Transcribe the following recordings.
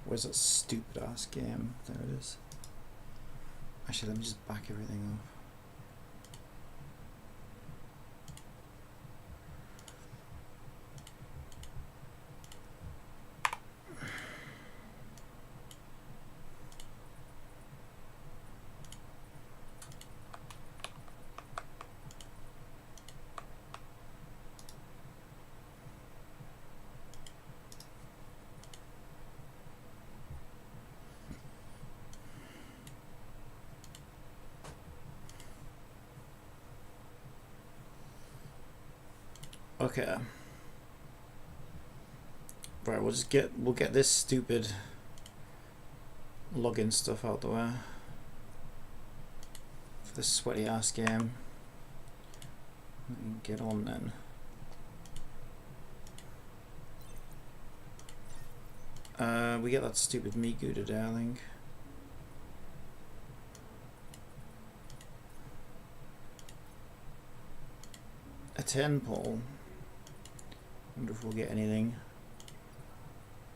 Where's that stupid ass game? There it is. Actually, let me just back everything up. Okay. Right, we'll get this stupid login stuff out the way for this sweaty ass game. Get on then. We get that stupid Miku today, I think. A 10 pull. Wonder if we'll get anything.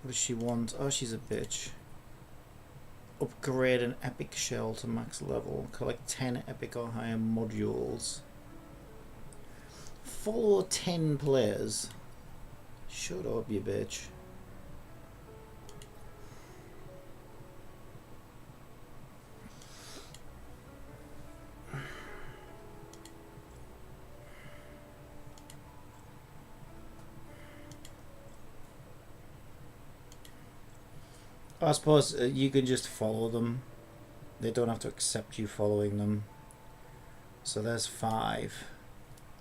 What does she want? Oh, she's a bitch. Upgrade an epic shell to max level. Collect 10 epic or higher modules. Follow 10 players. Shut up, you bitch. I suppose you can just follow them. They don't have to accept you following them. So there's 5.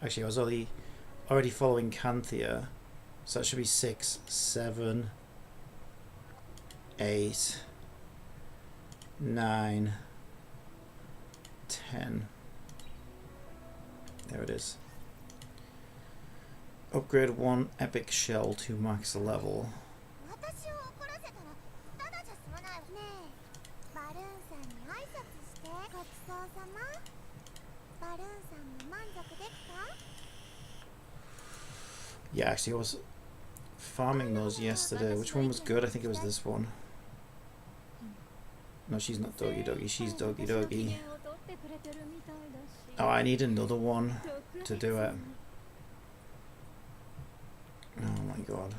Actually, I was already following Canthea. So that should be 6, 7, 8, 9, 10. There it is. Upgrade 1 epic shell to max level. Yeah, actually I was farming those yesterday. Which one was good? I think it was this one. No, she's not Doggy Doggy, she's Doggy Doggy. Oh, I need another one to do it. Oh my god.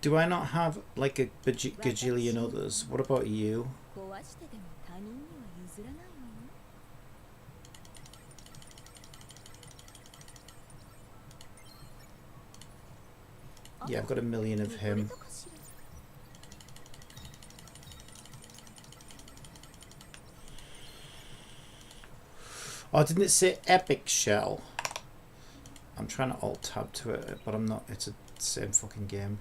Do I not have like a gajillion others? What about you? Yeah, I've got a million of him. Oh, didn't it say epic shell? I'm trying to alt tab to it, but I'm not. It's the same fucking game.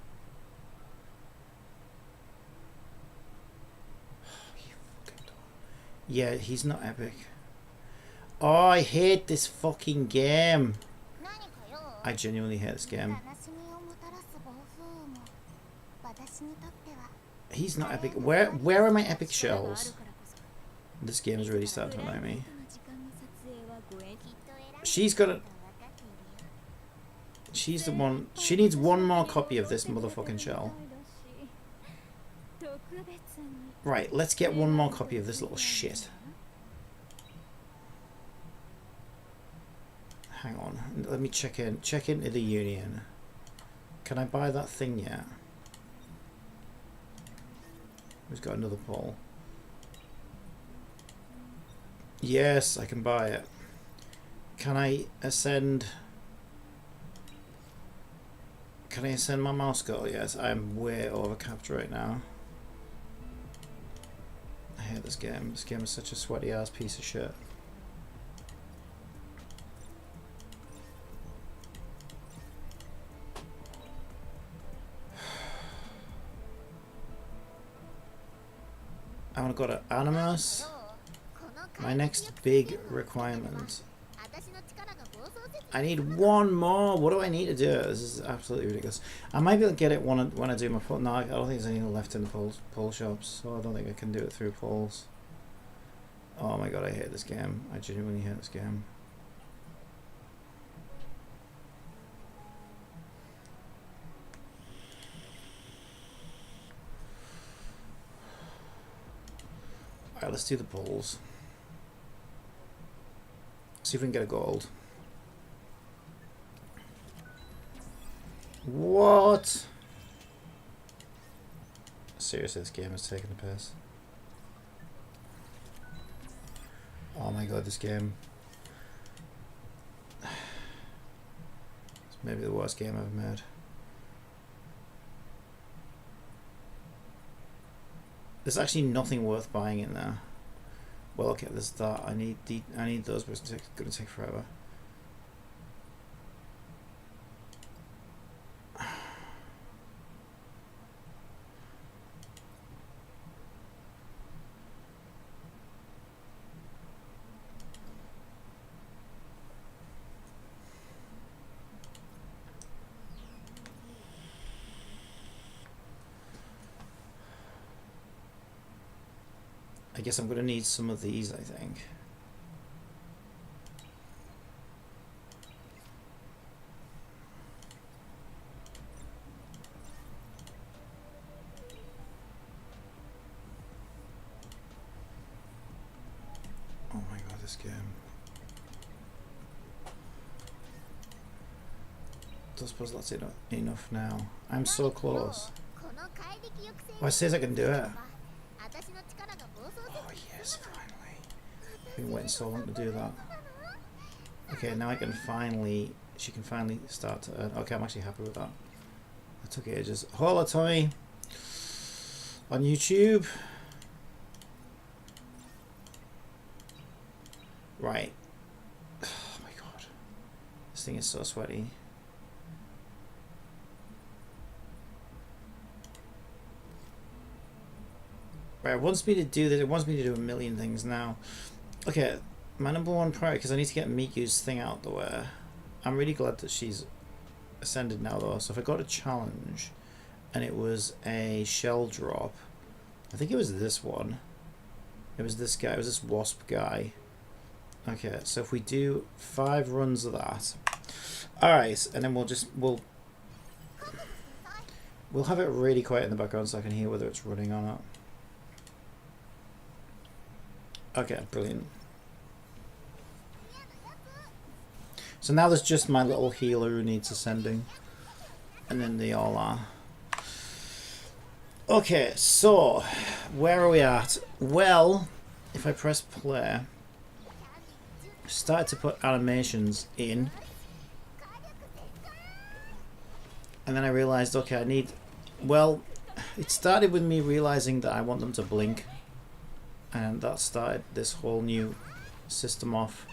Yeah, he's not epic. Oh, I hate this fucking game. I genuinely hate this game. He's not epic. Where are my epic shells? This game is really starting to annoy me. She's got a... She's the one... She needs one more copy of this motherfucking shell. Right, let's get one more copy of this little shit. Hang on. Let me check in. Check into the union. Can I buy that thing yet? Who's got another poll? Yes, I can buy it. Can I ascend? Can I ascend my mouse goal? Yes, I'm way overcapped right now. I hate this game. This game is such a sweaty ass piece of shit. I want to go to Animus. My next big requirement. I need one more. What do I need to do? This is absolutely ridiculous. I might be able to get it when I do my poll. No, I don't think there's anything left in the poll shops, so I don't think I can do it through polls. Oh my god, I hate this game. I genuinely hate this game. Alright, let's do the pulls. See if we can get a gold. What? Seriously, this game is taking the piss. Oh my god, this game. It's maybe the worst game I've made. There's actually nothing worth buying in there. Well, okay, there's that. I need those, but it's gonna take forever. I guess I'm going to need some of these, I think. Oh my god, this game. I suppose that's enough now. I'm so close. Oh, it says I can do it. Oh yes, finally. I've been waiting so long to do that. Okay, now I can finally, she can finally start to earn. Okay, I'm actually happy with that. It took ages. Hola Tommy on YouTube. Right. Oh my god. This thing is so sweaty. Right, it wants me to do this. It wants me to do a million things now. Okay, my number one priority, because I need to get Miku's thing out the way. I'm really glad that she's ascended now, though. So if I got a challenge, and it was a shell drop, I think it was this one. It was this guy. It was this wasp guy. Okay, so if we do 5 runs of that, all right, and then we'll have it really quiet in the background so I can hear whether it's running or not. Okay, brilliant. So now there's just my little healer who needs ascending. And then they all are. Okay, so where are we at? Well, if I press play, I started to put animations in. And then I realized, okay, I need... Well, it started with me realizing that I want them to blink. And that started this whole new system off.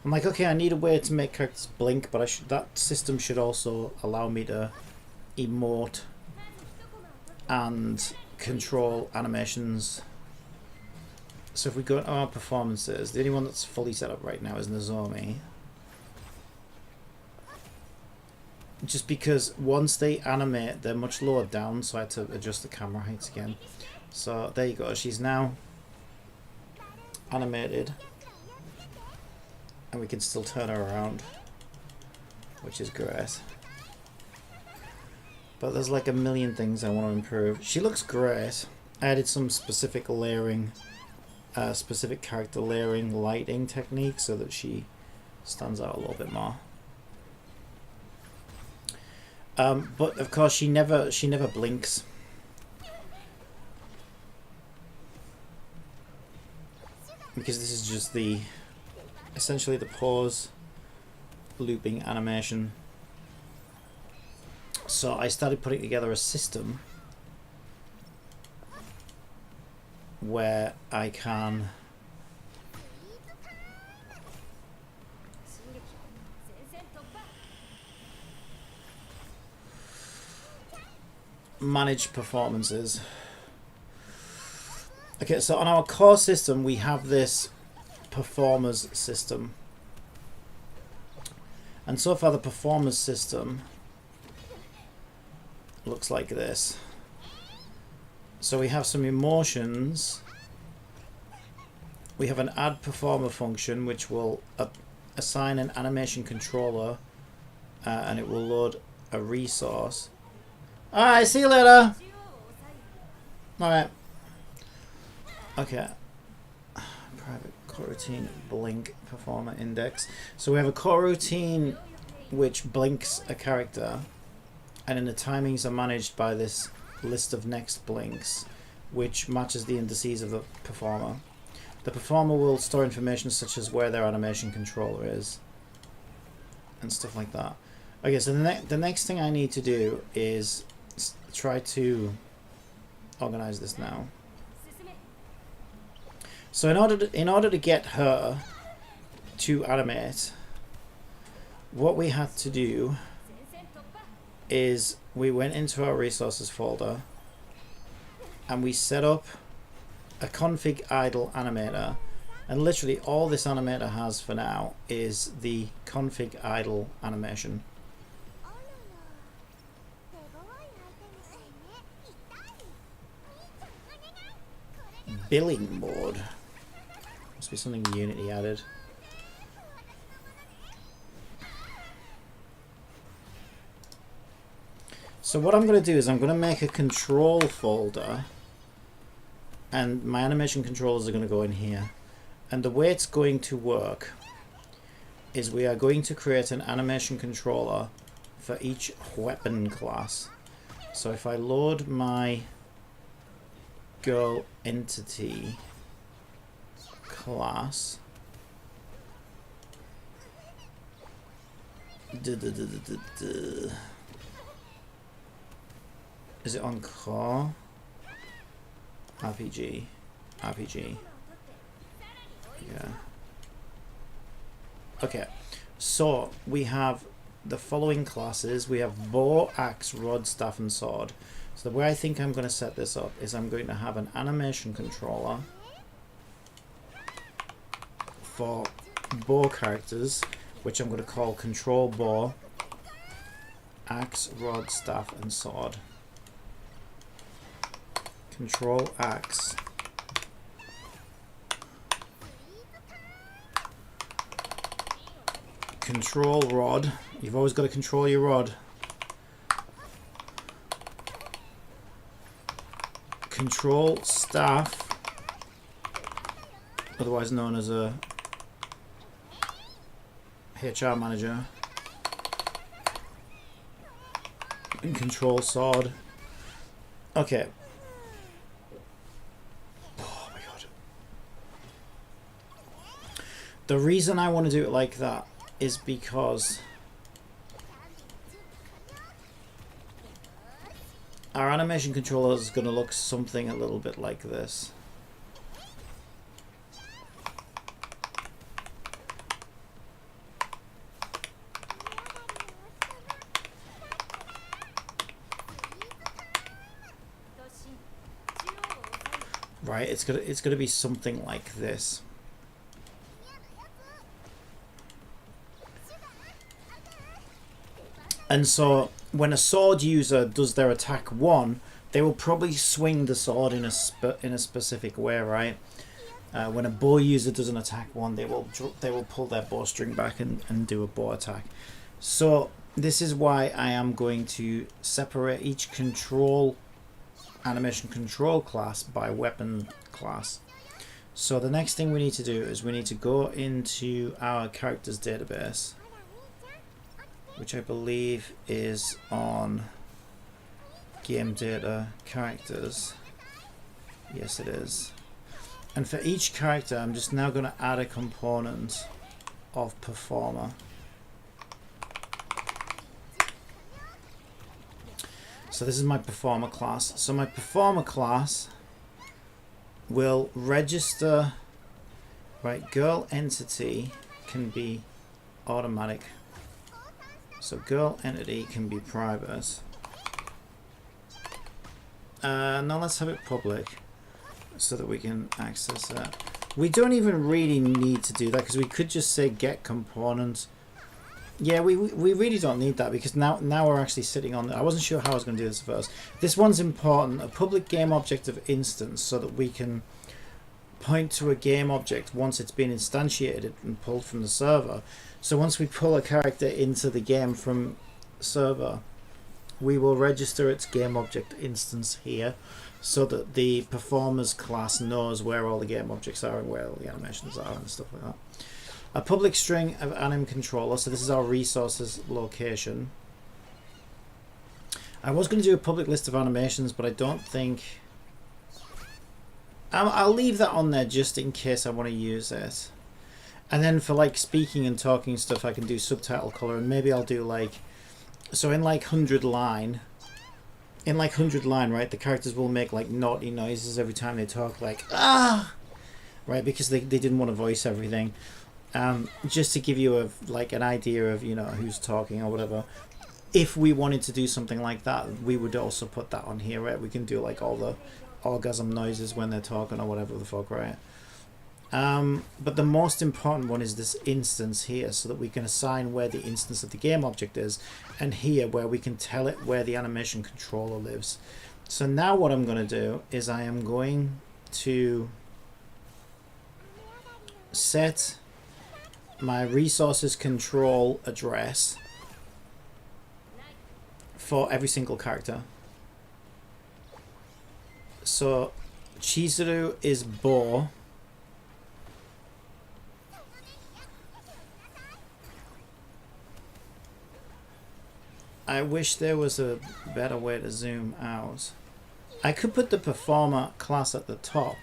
I'm like, okay, I need a way to make characters blink, but that system should also allow me to emote and control animations. So if we go to our performances, the only one that's fully set up right now is Nozomi. Just because once they animate, they're much lower down, so I had to adjust the camera heights again. So there you go, she's now animated, and we can still turn her around, which is great. But there's like a million things I want to improve. She looks great. I added some specific layering, specific character layering lighting technique so that she stands out a little bit more. But of course she never blinks. Because this is just essentially the pause looping animation. So I started putting together a system where I can manage performances. Okay, so on our core system we have this performers system, and so far the performers system looks like this. So we have some emotions, we have an add performer function which will assign an animation controller, and it will load a resource. Alright, see you later. Alright. Okay. private coroutine blink performer index. So we have a coroutine which blinks a character, and then the timings are managed by this list of next blinks, which matches the indices of the performer. The performer will store information such as where their animation controller is and stuff like that. Okay, so the next thing I need to do is try to organize this now. So in order to get her to animate, what we had to do is we went into our resources folder and we set up a config idle animator, and literally all this animator has for now is the config idle animation. Billing mode. Must be something Unity added. So what I'm going to do is I'm going to make a control folder, and my animation controllers are going to go in here. And the way it's going to work is we are going to create an animation controller for each weapon class. So if I load my girl entity class, is it on core? RPG. Yeah. Okay, so we have the following classes. We have bow, axe, rod, staff, and sword. So the way I think I'm going to set this up is I'm going to have an animation controller for bow characters, which I'm going to call control bow, axe, rod, staff, and sword. Control axe, control rod. You've always got to control your rod. Control staff, otherwise known as a HR manager. And control sword. Okay. Oh my god. The reason I want to do it like that is because our animation controller is going to look something a little bit like this. Right, it's gonna be something like this. And so when a sword user does their attack 1, they will probably swing the sword in a specific way, right? When a bow user does an attack 1, they will pull their bowstring back and do a bow attack. So this is why I am going to separate each animation control class by weapon class. So the next thing we need to do is we need to go into our characters database, which I believe is on game data characters. Yes, it is. And for each character, I'm just now going to add a component of performer. So this is my performer class. So my performer class will register, right, girl entity can be automatic. So girl entity can be private. Now let's have it public so that we can access that. We don't even really need to do that because we could just say get component. Yeah, we really don't need that because now we're actually sitting on. I wasn't sure how I was going to do this first. This one's important. A public game object of instance, so that we can point to a game object once it's been instantiated and pulled from the server. So once we pull a character into the game from server, we will register its game object instance here so that the performers class knows where all the game objects are and where all the animations are and stuff like that. A public string of anim controller, so this is our resources location. I was going to do a public list of animations, but I don't think... I'll leave that on there just in case I want to use it. And then for like speaking and talking stuff, I can do subtitle color, and maybe I'll do like... So in like 100 line, right, the characters will make like naughty noises every time they talk, like, ah! Right, because they didn't want to voice everything. Just to give you like an idea of, you know, who's talking or whatever. If we wanted to do something like that, we would also put that on here, right? We can do like all the orgasm noises when they're talking or whatever the fuck, right? But the most important one is this instance here, so that we can assign where the instance of the game object is, and here where we can tell it where the animation controller lives. So now what I'm going to do is I am going to set my resources control address for every single character. So Chizuru is Bo. I wish there was a better way to zoom out. I could put the performer class at the top.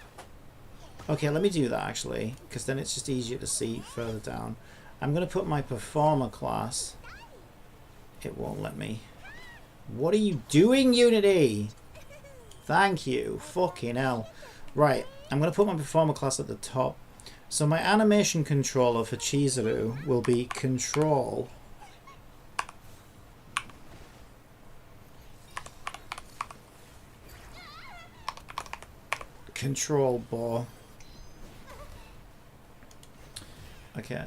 Okay, let me do that actually, because then it's just easier to see further down. I'm going to put my performer class. It won't let me. What are you doing, Unity? Thank you. Fucking hell. Right, I'm going to put my performer class at the top. So my animation controller for Chizuru will be control ball. Okay.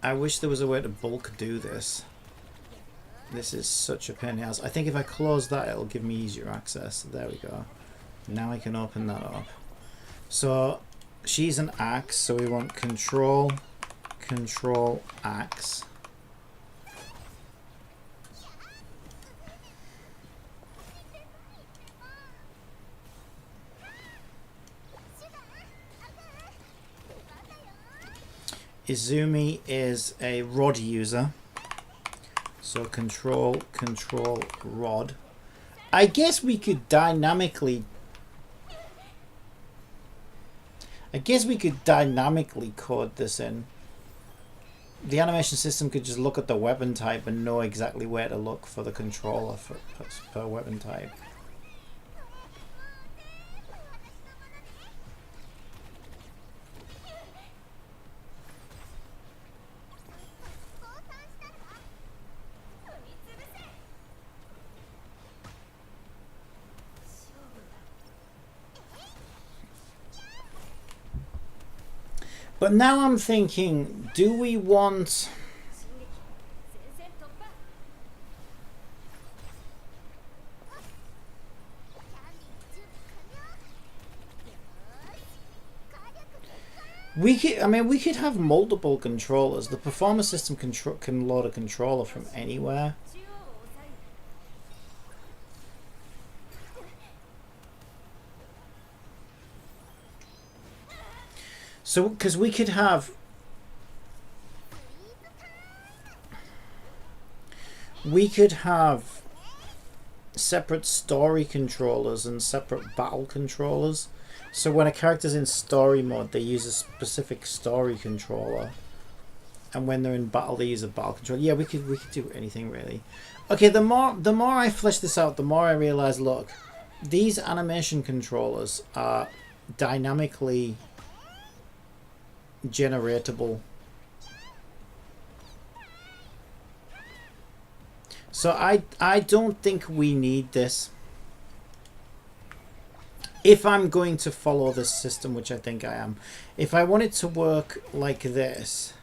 I wish there was a way to bulk do this. This is such a pain in the ass. I think if I close that, it'll give me easier access. There we go. Now I can open that up. So she's an axe, so we want control axe. Izumi is a rod user. So control rod. I guess we could dynamically code this in. The animation system could just look at the weapon type and know exactly where to look for the controller per weapon type. But now I'm thinking, do we want... we could have multiple controllers. The performer system can load a controller from anywhere. So, because we could have separate story controllers and separate battle controllers. So when a character's in story mode, they use a specific story controller, and when they're in battle, they use a battle controller. Yeah, we could do anything really. Okay, the more I flesh this out, the more I realize, look, these animation controllers are dynamically generatable. So I don't think we need this. If I'm going to follow this system, which I think I am, if I want it to work like this,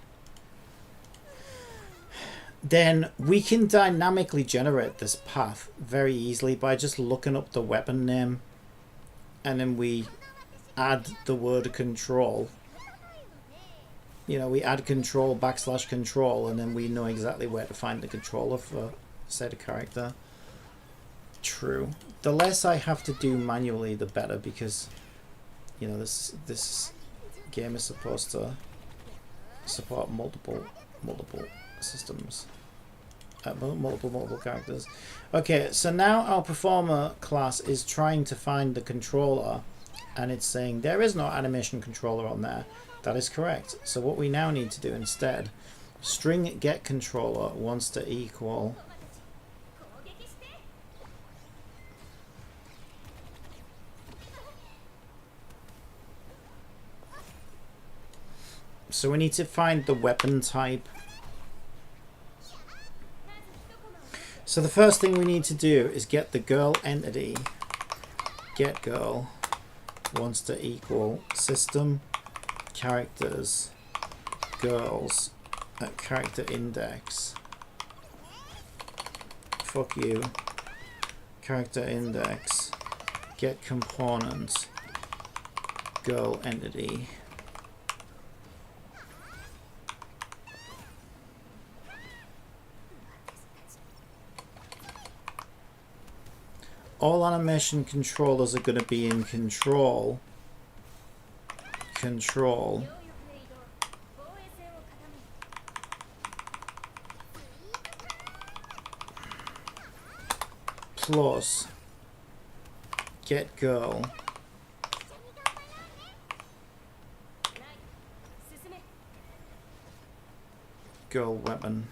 then we can dynamically generate this path very easily by just looking up the weapon name, and then we add the word control. You know, we add control /control, and then we know exactly where to find the controller for said character. True. The less I have to do manually, the better, because you know this game is supposed to support multiple systems, multiple characters. Okay, so now our performer class is trying to find the controller, and it's saying there is no animation controller on there. That is correct. So what we now need to do instead, string get controller wants to equal so we need to find the weapon type. So the first thing we need to do is get the girl entity. Get girl wants to equal system characters girls at character index. Fuck you. Character index. Get components. Girl entity. All animation controllers are going to be in control. Control. Plus get girl. Girl weapon.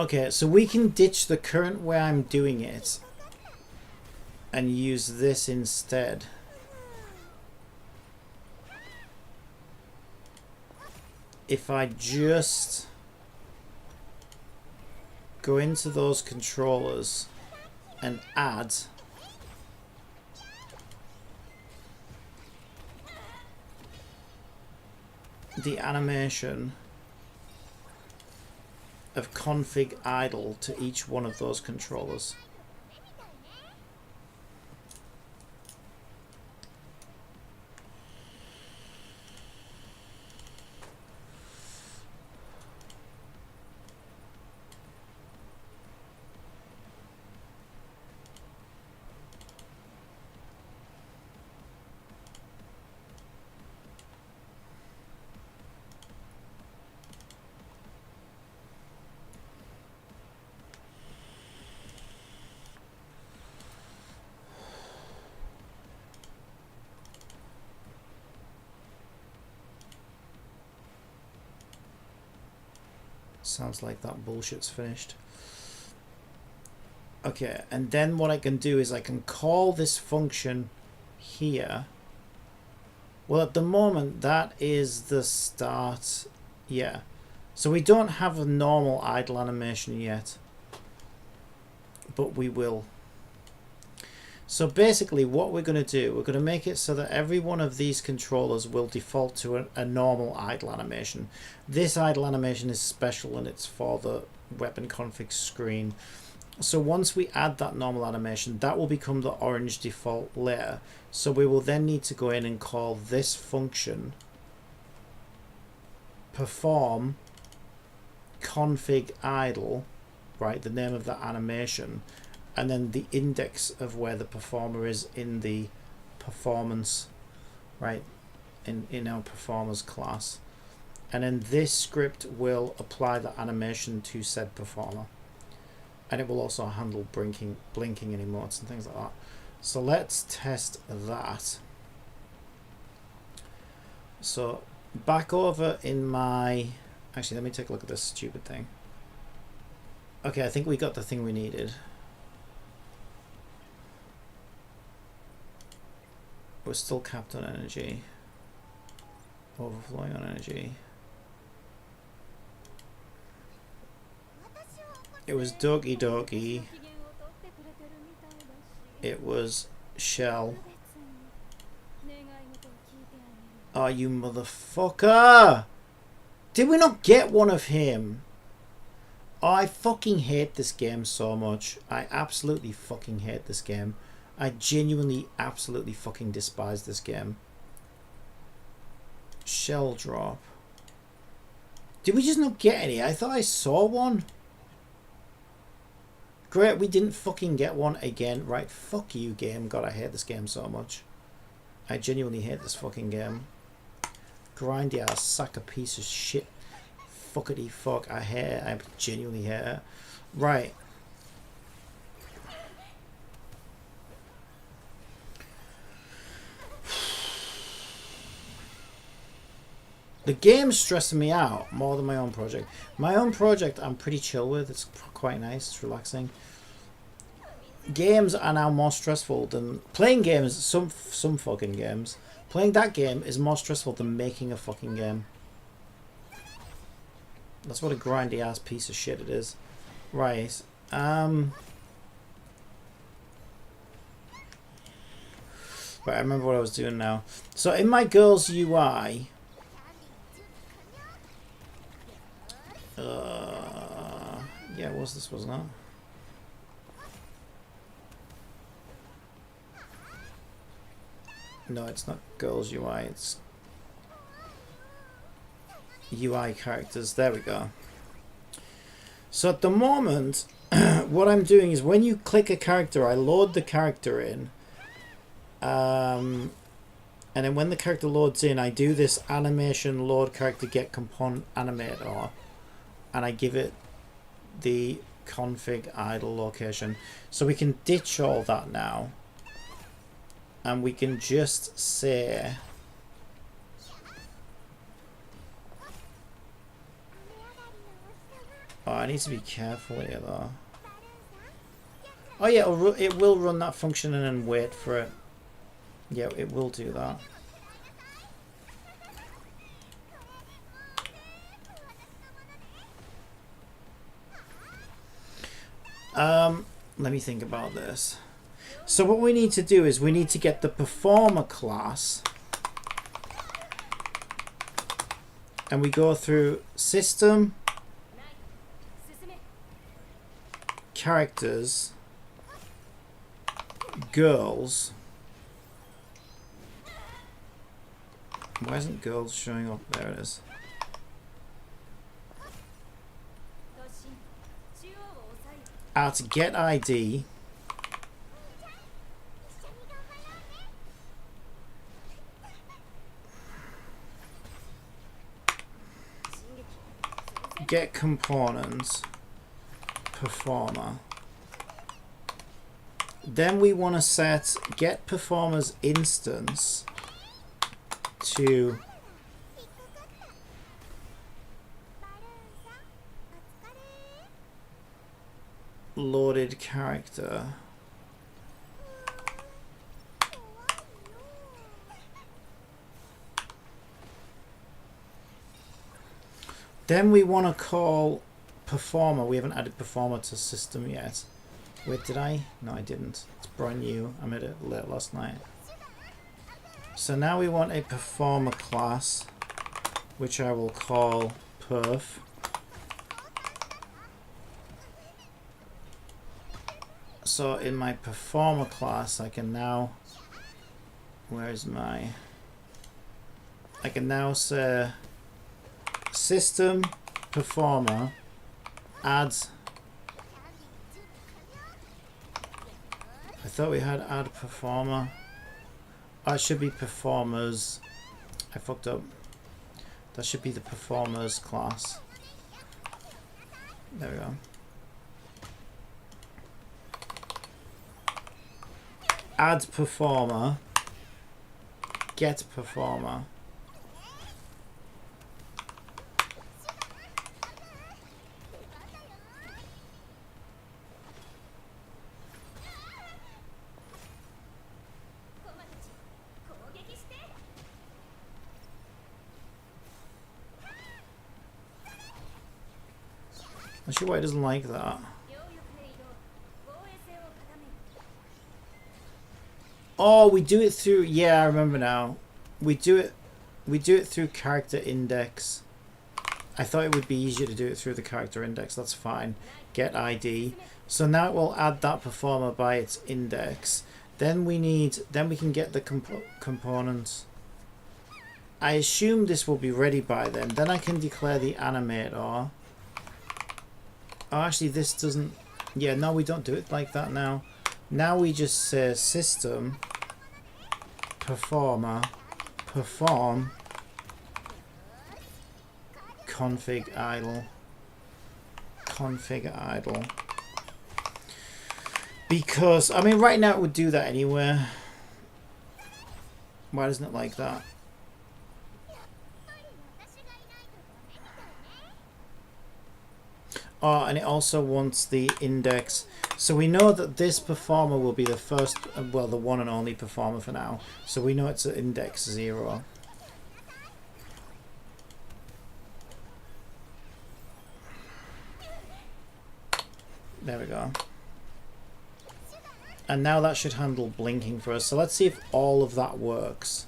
Okay, so we can ditch the current way I'm doing it and use this instead. If I just go into those controllers and add the animation of config iDLE to each one of those controllers. Sounds like that bullshit's finished. Okay, and then what I can do is I can call this function here. Well, at the moment, that is the start. Yeah. So we don't have a normal iDLE animation yet, but we will. So basically what we're going to do, we're going to make it so that every one of these controllers will default to a normal iDLE animation. This iDLE animation is special and it's for the weapon config screen. So once we add that normal animation, that will become the orange default layer. So we will then need to go in and call this function perform config iDLE, right, the name of that animation, and then the index of where the performer is in the performance, right, in our performers class. And then this script will apply the animation to said performer. And it will also handle blinking and emotes and things like that. So let's test that. So back over in my... Actually, let me take a look at this stupid thing. Okay, I think we got the thing we needed. We're still capped on energy. Overflowing on energy. It was Doki Doki. It was Shell. Oh, you motherfucker! Did we not get one of him? Oh, I fucking hate this game so much. I absolutely fucking hate this game. I genuinely, absolutely fucking despise this game. Shell drop. Did we just not get any? I thought I saw one. Great, we didn't fucking get one again. Right, fuck you, game. God, I hate this game so much. I genuinely hate this fucking game. Grindy ass sack of piece of shit. Fuckity fuck. I hate it. I genuinely hate it. Right. The game's stressing me out more than my own project. My own project I'm pretty chill with. It's quite nice. It's relaxing. Games are now more stressful than... Playing games, some fucking games. Playing that game is more stressful than making a fucking game. That's what a grindy ass piece of shit it is. Right. Right, I remember what I was doing now. So in my girls UI... yeah, it was this, wasn't it? No, it's not girls UI, it's UI characters. There we go. So at the moment, what I'm doing is when you click a character, I load the character in. And then when the character loads in, I do this animation load character get component animator. And I give it the config idle location. So we can ditch all that now. And we can just say... Oh, I need to be careful here though. Oh yeah, it will run that function and then wait for it. Yeah, it will do that. Let me think about this. So what we need to do is we need to get the performer class, and we go through system, characters, girls. Why isn't girls showing up? There it is. At get ID, get components, performer. Then we want to set get performer's instance to loaded character. Then we want to call performer. We haven't added performer to system yet. Wait, did I? No, I didn't. It's brand new. I made it late last night. So now we want a performer class, which I will call perf. So in my performer class, I can now, where's my, I can now say system performer add, I thought we had add performer. Oh, it should be performers. I fucked up. That should be the performers class. There we go. Add performer, get performer. Not sure why it doesn't like that. Oh, we do it through... Yeah, I remember now. We do it through character index. I thought it would be easier to do it through the character index. That's fine. Get ID. So now it will add that performer by its index. Then we can get the components. I assume this will be ready by then. Then I can declare the animator. Oh, actually this doesn't... Yeah, no, we don't do it like that now. Now we just say system performer perform config idle. Because, I mean, right now it would do that anywhere. Why doesn't it like that? Oh, and it also wants the index. So we know that this performer will be the first, well, the one and only performer for now. So we know it's at index 0. There we go. And now that should handle blinking for us. So let's see if all of that works.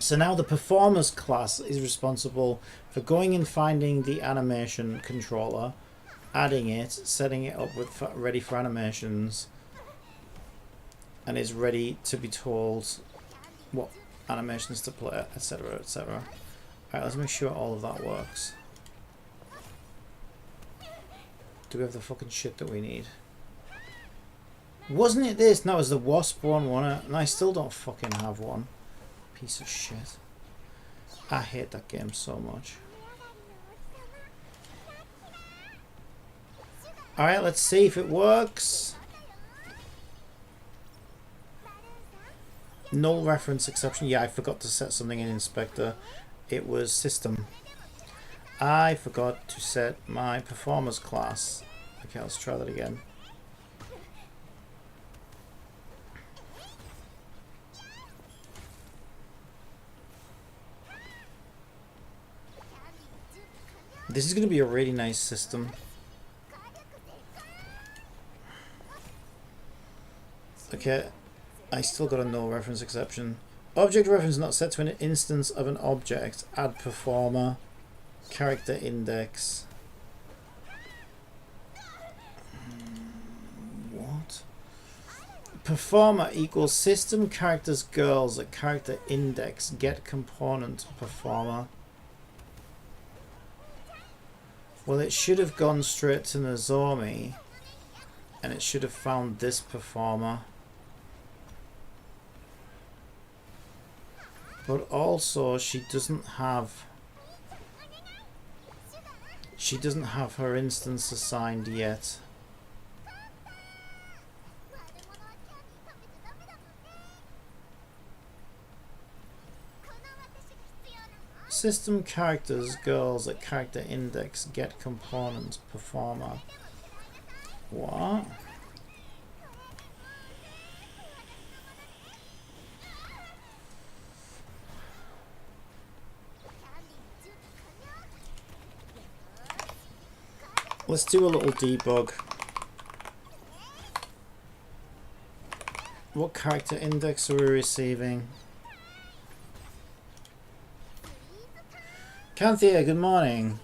So now the performers class is responsible for going and finding the animation controller, adding it, setting it up with ready for animations, and is ready to be told what animations to play, etc, etc. Alright, let's make sure all of that works. Do we have the fucking shit that we need? Wasn't it this? No, it was the wasp one, wasn't it? And I still don't fucking have one. Piece of shit. I hate that game so much. Alright, let's see if it works. Null reference exception. Yeah, I forgot to set something in inspector. It was system. I forgot to set my performers class. Okay, let's try that again. This is going to be a really nice system. Okay, I still got a null reference exception. Object reference not set to an instance of an object. Add performer. Character index. What? Performer equals system characters girls at character index. Get component performer. Well, it should have gone straight to Nozomi, and it should have found this performer. But also, she doesn't have her instance assigned yet. System characters girls at character index get component performer. What? Let's do a little debug. What character index are we receiving? Canthea, good morning.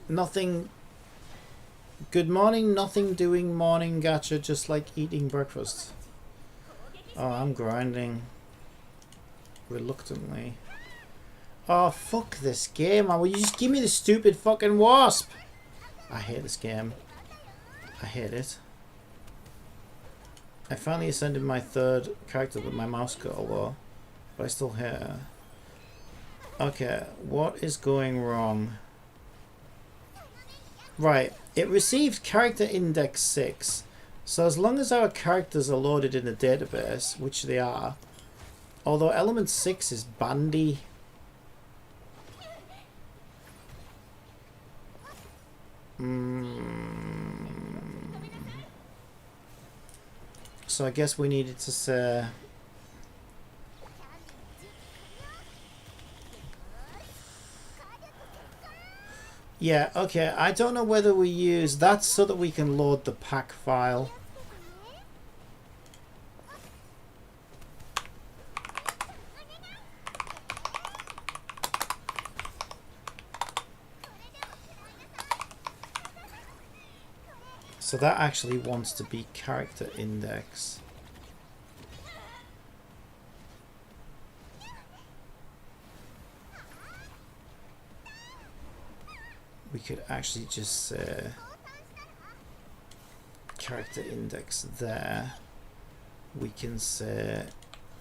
Nothing. Good morning, nothing doing morning gacha, just like eating breakfast. Oh, I'm grinding. Reluctantly. Oh, fuck this game. Will you just give me the stupid fucking wasp? I hate this game. I hate it. I finally ascended my third character with my mouse girl though, but I still hate her. Okay, what is going wrong? Right, it received character index 6. So as long as our characters are loaded in the database, which they are, although element 6 is bandy. So I guess we needed to say Yeah, okay. I don't know whether we use that so that we can load the pack file. So that actually wants to be character index. We could actually just say character index there. We can say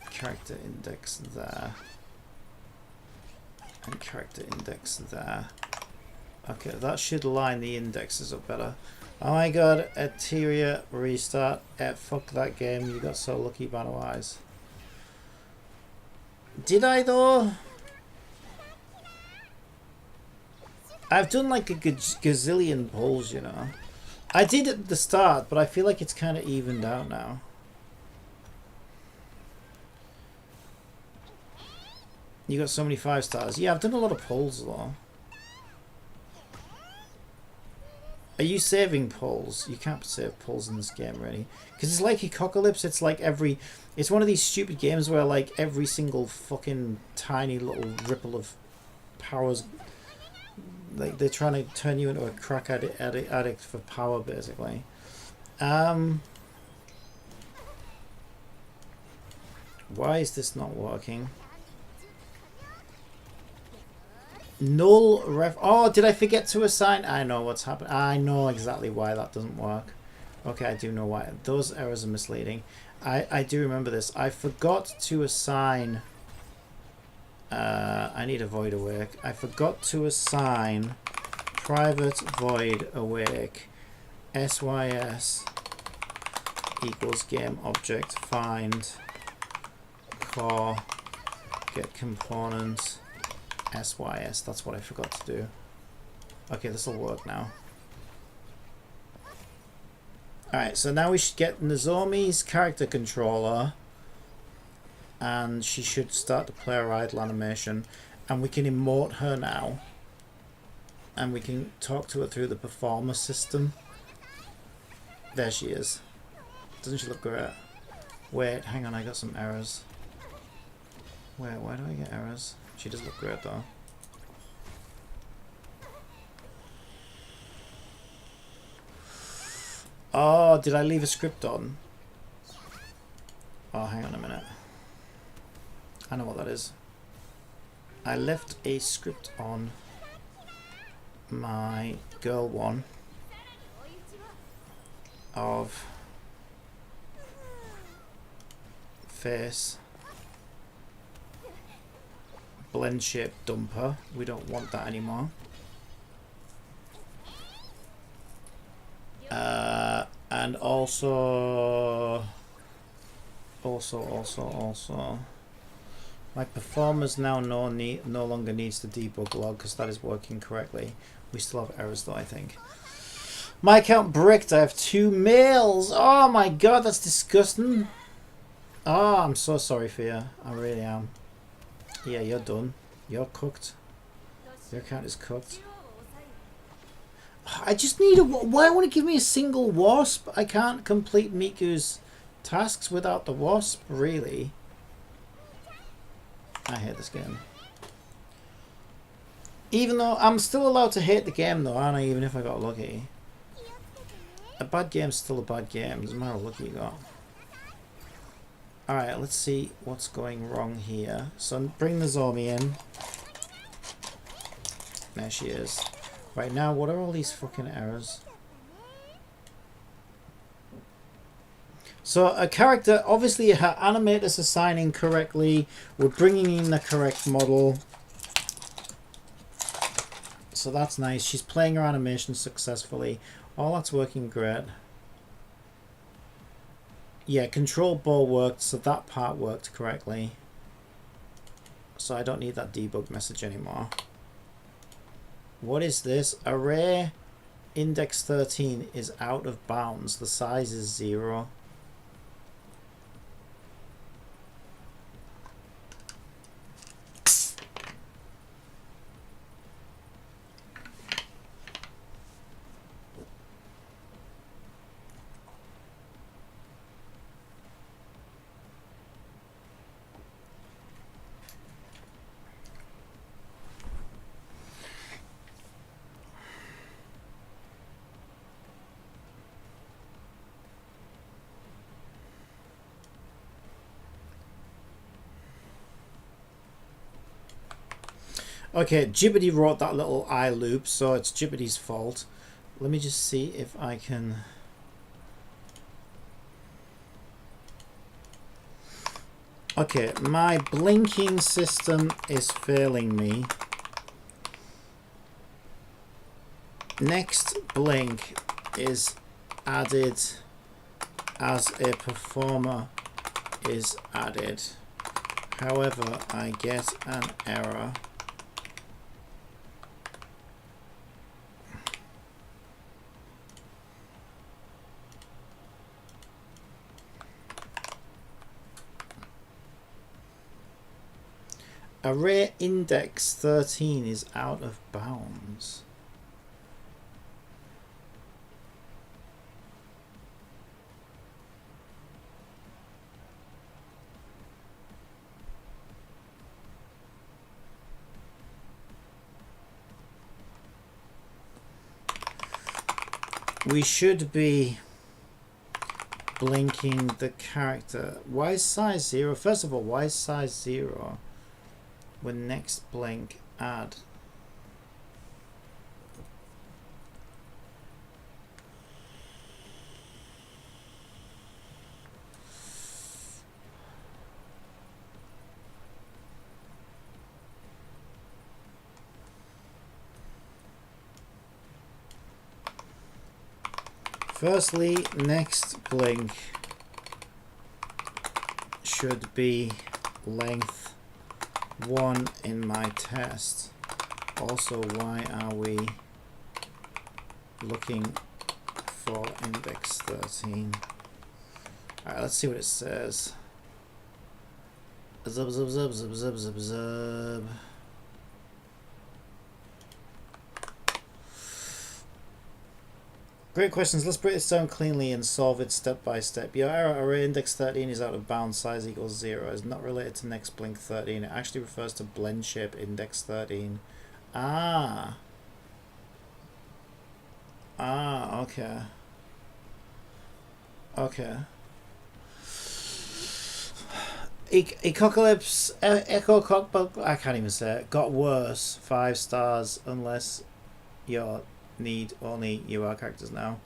character index there. And character index there. Okay, that should line the indexes up better. Oh my god, Eteria restart. Fuck that game, you got so lucky, Banner Eyes. Did I though? I've done like a gazillion pulls, you know. I did at the start, but I feel like it's kind of evened out now. You got so many 5 stars. Yeah, I've done a lot of pulls though. Are you saving pulls? You can't save pulls in this game, really. Because it's like Apocalypse. It's like every... It's one of these stupid games where like every single fucking tiny little ripple of powers... Like they're trying to turn you into a crack addict for power, basically. Why is this not working? Null ref... Oh, did I forget to assign? I know what's happened. I know exactly why that doesn't work. Okay, I do know why. Those errors are misleading. I do remember this. I forgot to assign... I need a void awake. I forgot to assign private void awake sys equals game object find core get components sys. That's what I forgot to do. Okay, this will work now. Alright, so now we should get Nozomi's character controller and she should start to play her idle animation, and we can emote her now and we can talk to her through the performer system. There she is. Doesn't she look great? Wait, hang on, I got some errors. Wait, why do I get errors? She does look great though. Oh, did I leave a script on? Oh, hang on a minute. I know what that is. I left a script on my girl one of face blend shape dumper. We don't want that anymore. And also my performers now no longer needs the debug log because that is working correctly. We still have errors though, I think. My account bricked. I have 2 males. Oh my god, that's disgusting. Oh, I'm so sorry for you. I really am. Yeah, you're done. You're cooked. Your account is cooked. I just need a... Why won't it give me a single wasp? I can't complete Miku's tasks without the wasp, really. I hate this game. Even though I'm still allowed to hate the game though, aren't I? Even if I got lucky. A bad game's still a bad game. Doesn't matter how lucky you got. Alright, let's see what's going wrong here. So bring the Nozomi in. There she is. Right now, what are all these fucking errors? So a character, obviously her animator's assigning correctly. We're bringing in the correct model. So that's nice. She's playing her animation successfully. All that's working great. Yeah, control ball worked, so that part worked correctly. So I don't need that debug message anymore. What is this? Array index 13 is out of bounds. The size is 0. Okay, Jibbity wrote that little I loop, so it's Jibbity's fault. Let me just see if I can... Okay, my blinking system is failing me. Next blink is added as a performer is added. However, I get an error. Array index 13 is out of bounds. We should be blinking the character. Why is size 0? First of all, why is size 0? When next blink add. Firstly, next blink should be length 1 in my test. Also, why are we looking for index 13? Alright, let's see what it says. Zub zub zub zub zub zub zub. Great questions. Let's break this down cleanly and solve it step by step. Your error array index 13 is out of bounds, size equals 0. It's not related to next blink 13. It actually refers to blend shape index 13. Ah. Ah, okay. Okay. Ecocalypse, Echo Cockbug, I can't even say it, got worse. 5 stars unless you're need only UR characters now.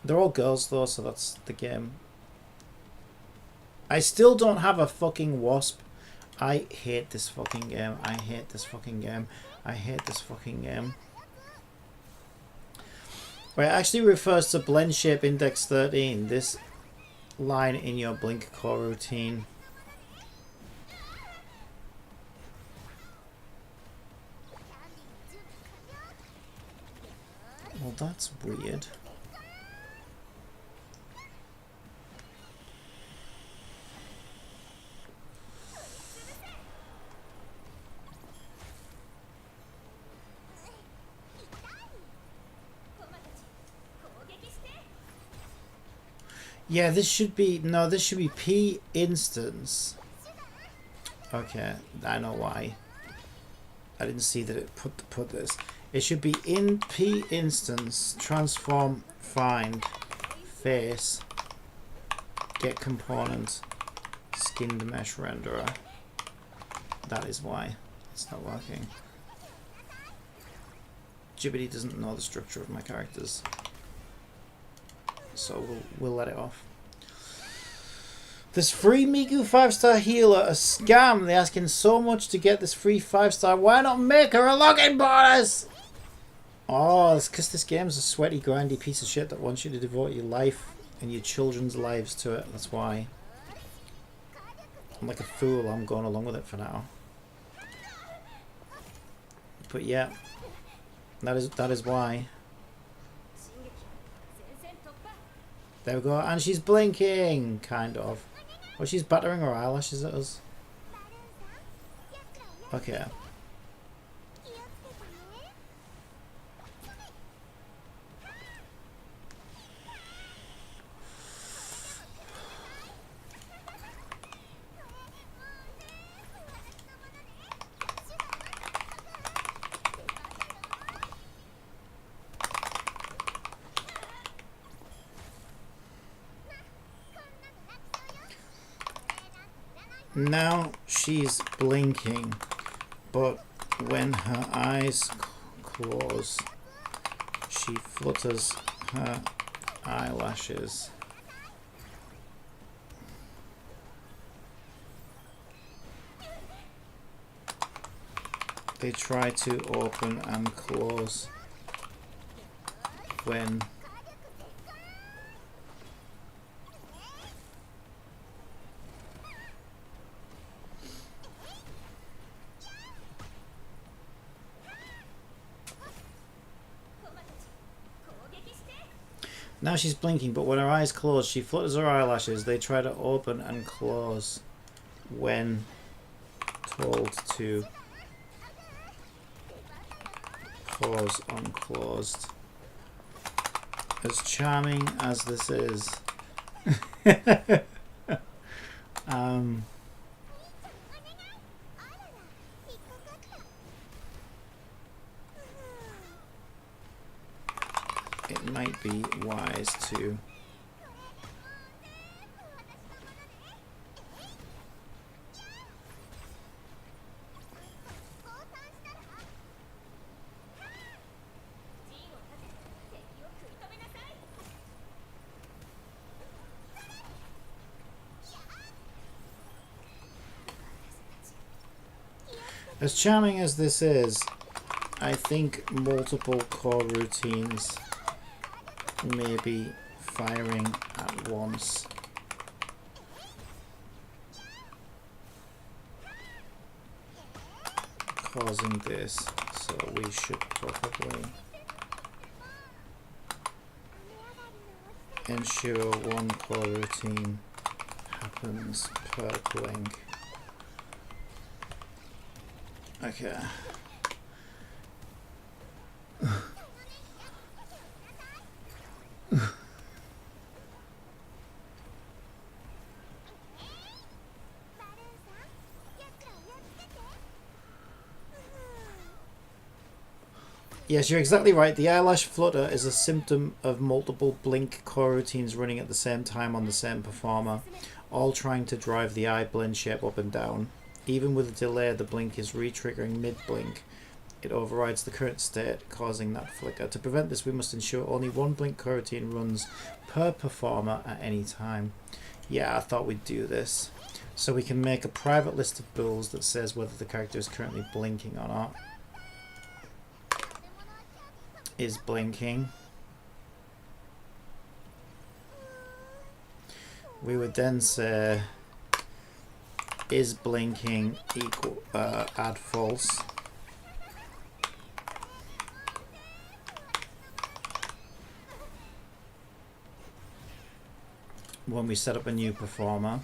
They're all girls though, so that's the game. I still don't have a fucking wasp. I hate this fucking game. I hate this fucking game. I hate this fucking game. Right, it actually refers to blend shape index 13. This line in your blink core routine. Well, that's weird. Yeah, this should be, no, this should be P instance. Okay, I know why. I didn't see that it put this. It should be in P instance, transform, find, face, get component, skinned mesh renderer. That is why it's not working. Jibbity doesn't know the structure of my characters, so we'll let it off. This free Miku 5-star healer, a scam. They're asking so much to get this free 5-star. Why not make her a login bonus? Oh, it's because this game's a sweaty, grindy piece of shit that wants you to devote your life and your children's lives to it. That's why. I'm like a fool. I'm going along with it for now. But yeah, that is why. There we go, and she's blinking, kind of. Well, she's battering her eyelashes at us. Okay. Now she's blinking, but when her eyes close, she flutters her eyelashes. They try to open and close when now she's blinking, but when her eyes close, she flutters her eyelashes. They try to open and close when told to pause unclosed. As charming as this is, it might be wise to as charming as this is, I think multiple core routines may be firing at once. Causing this, so we should probably ensure one core routine happens per blink. Okay. Yes, you're exactly right. The eyelash flutter is a symptom of multiple blink coroutines running at the same time on the same performer, all trying to drive the eye blend shape up and down. Even with a delay, the blink is re-triggering mid-blink. It overrides the current state, causing that flicker. To prevent this, we must ensure only one blink coroutine runs per performer at any time. Yeah, I thought we'd do this. So we can make a private list of bools that says whether the character is currently blinking or not. Is blinking. We would then say is blinking equal add false. When we set up a new performer,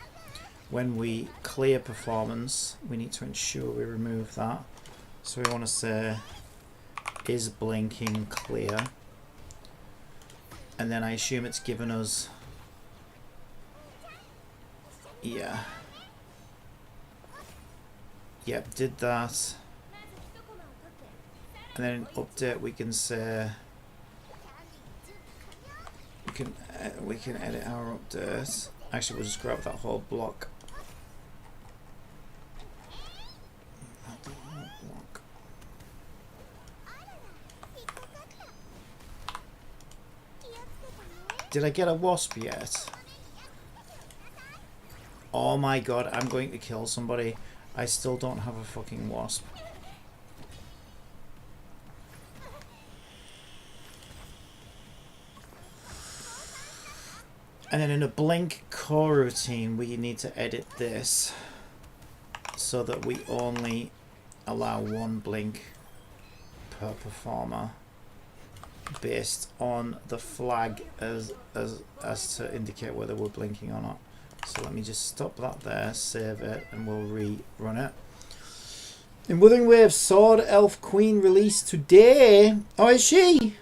when we clear performance, we need to ensure we remove that. So we want to say is blinking clear, and then I assume it's given us, yeah, yep, did that. And then in update we can say we can edit our update. Actually, we'll just grab that whole block. Did I get a wasp yet? Oh my god, I'm going to kill somebody. I still don't have a fucking wasp. And then in a blink core routine, we need to edit this so that we only allow one blink per performer, based on the flag as to indicate whether we're blinking or not. So let me just stop that there, save it, and we'll rerun it. In Wuthering Waves, Sword Elf Queen released today. Oh, is she?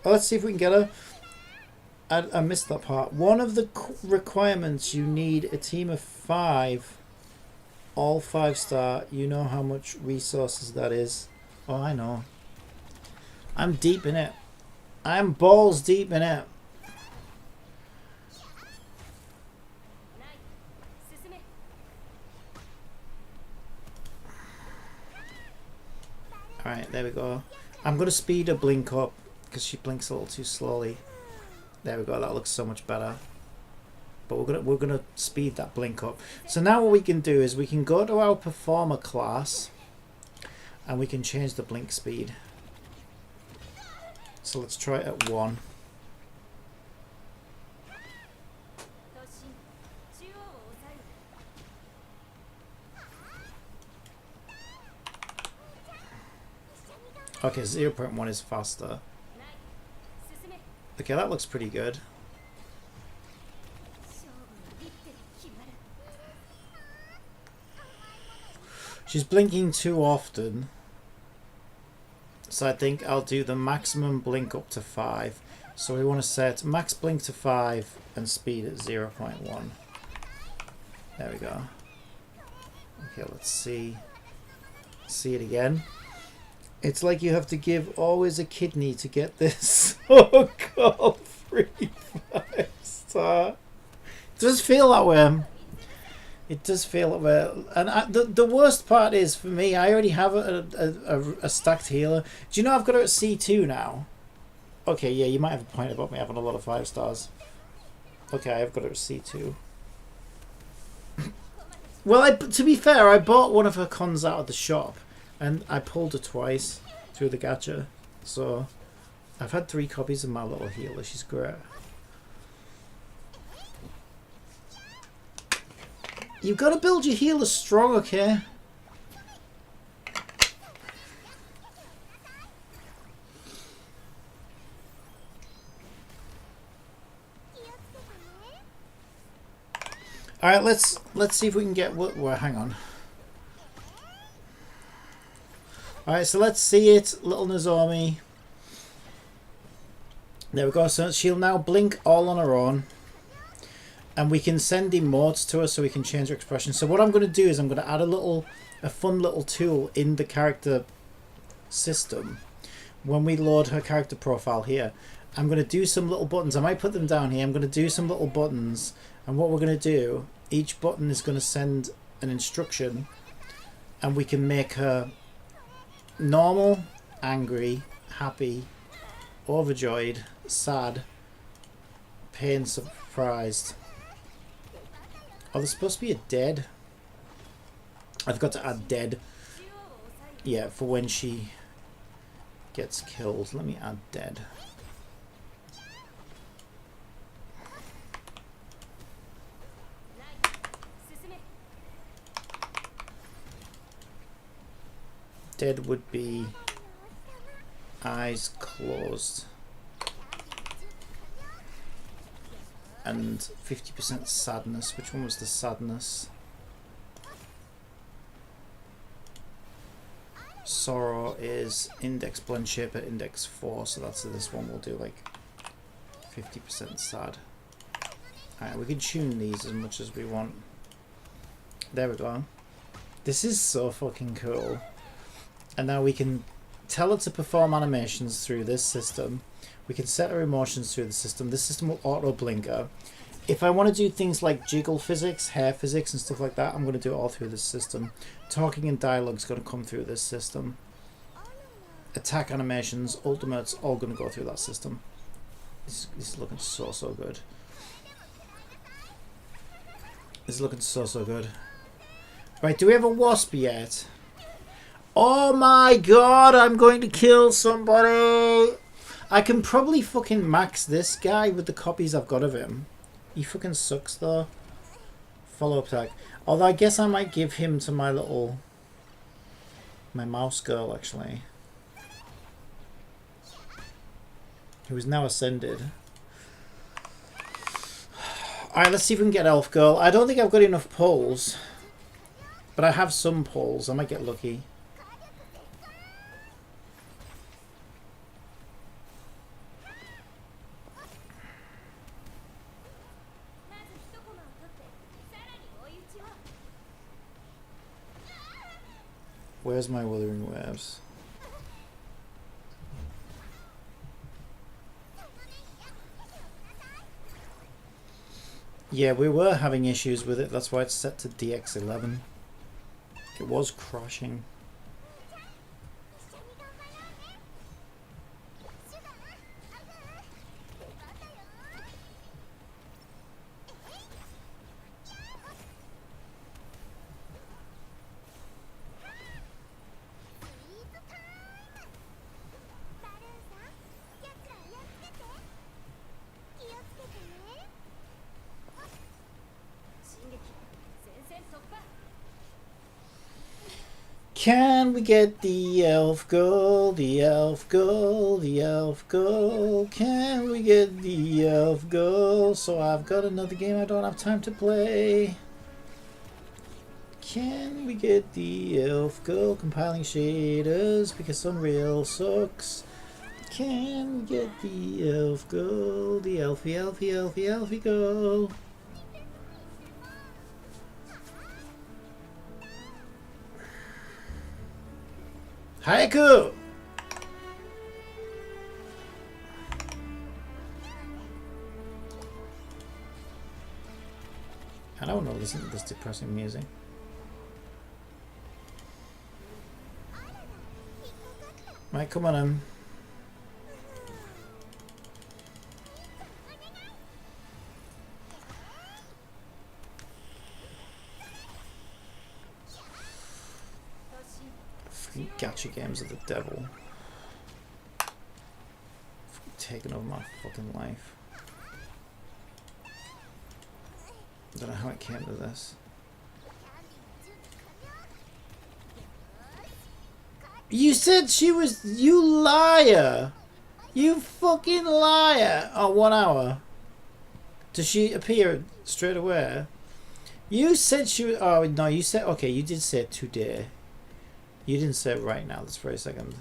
Oh, let's see if we can get her. I missed that part. One of the requirements, you need a team of 5, all 5-star. You know how much resources that is. Oh, I know. I'm deep in it. I'm balls deep in it. Alright, there we go. I'm going to speed her blink up because she blinks a little too slowly. There we go, that looks so much better. But we're gonna speed that blink up. So now what we can do is we can go to our performer class and we can change the blink speed. So let's try it at 1. Okay, 0.1 is faster. Okay, that looks pretty good. She's blinking too often. So I think I'll do the maximum blink up to 5. So we want to set max blink to 5 and speed at 0.1. There we go. Okay, let's see. See it again. It's like you have to give always a kidney to get this. Oh god, 3 5 star. It does feel that way. It does feel that way. And the worst part is, for me, I already have a stacked healer. Do you know I've got her at C2 now? Okay, yeah, you might have a point about me having a lot of 5 stars. Okay, I've got her at C2. Well, to be fair, I bought one of her cons out of the shop. And I pulled her twice through the gacha. So I've had 3 copies of my little healer. She's great. You've got to build your healer strong, okay? All right, let's see if we can get. Well, hang on. All right, so let's see it, little Nozomi. There we go. So she'll now blink all on her own. And we can send emotes to her so we can change her expression. So what I'm going to do is I'm going to add a fun little tool in the character system. When we load her character profile here, I'm going to do some little buttons. I might put them down here. I'm going to do some little buttons. And what we're going to do, each button is going to send an instruction. And we can make her normal, angry, happy, overjoyed, sad, pain, surprised. Oh, there's supposed to be a dead. I've got to add dead. Yeah, for when she gets killed. Let me add dead. Dead would be eyes closed. And 50% sadness. Which one was the sadness? Sorrow is index blend shape at index 4, so that's this one. We'll do like 50% sad. Alright, we can tune these as much as we want. There we go. This is so fucking cool. And now we can tell it to perform animations through this system. We can set our emotions through the system. This system will auto blinker. If I want to do things like jiggle physics, hair physics and stuff like that, I'm going to do it all through this system. Talking and dialogue is going to come through this system. Attack animations, ultimates, all going to go through that system. This is looking so good. This is looking so good. Right, do we have a wasp yet? Oh my god, I'm going to kill somebody! I can probably fucking max this guy with the copies I've got of him. He fucking sucks though. Follow-up tag. Although I guess I might give him to my mouse girl actually. Who is now ascended. Alright, let's see if we can get elf girl. I don't think I've got enough poles. But I have some poles. I might get lucky. Where's my withering waves? Yeah, we were having issues with it. That's why it's set to DX11. It was crashing. Can we get the elf gold, the elf gold, the elf gold? Can we get the elf gold? So I've got another game I don't have time to play. Can we get the elf gold? Compiling shaders because Unreal sucks. Can we get the elf gold? The elfie, elfie, elfie, elfie gold. Haiku! I don't know, listen to this depressing music. Right, come on in. Fucking gacha games are the devil. Fucking taking over my fucking life. I don't know how it came to this. You said she was... You liar! You fucking liar! Oh, 1 hour. Does she appear straight away? You said she was... Oh, no, you said... Okay, you did say today. You didn't say it right now, this very second.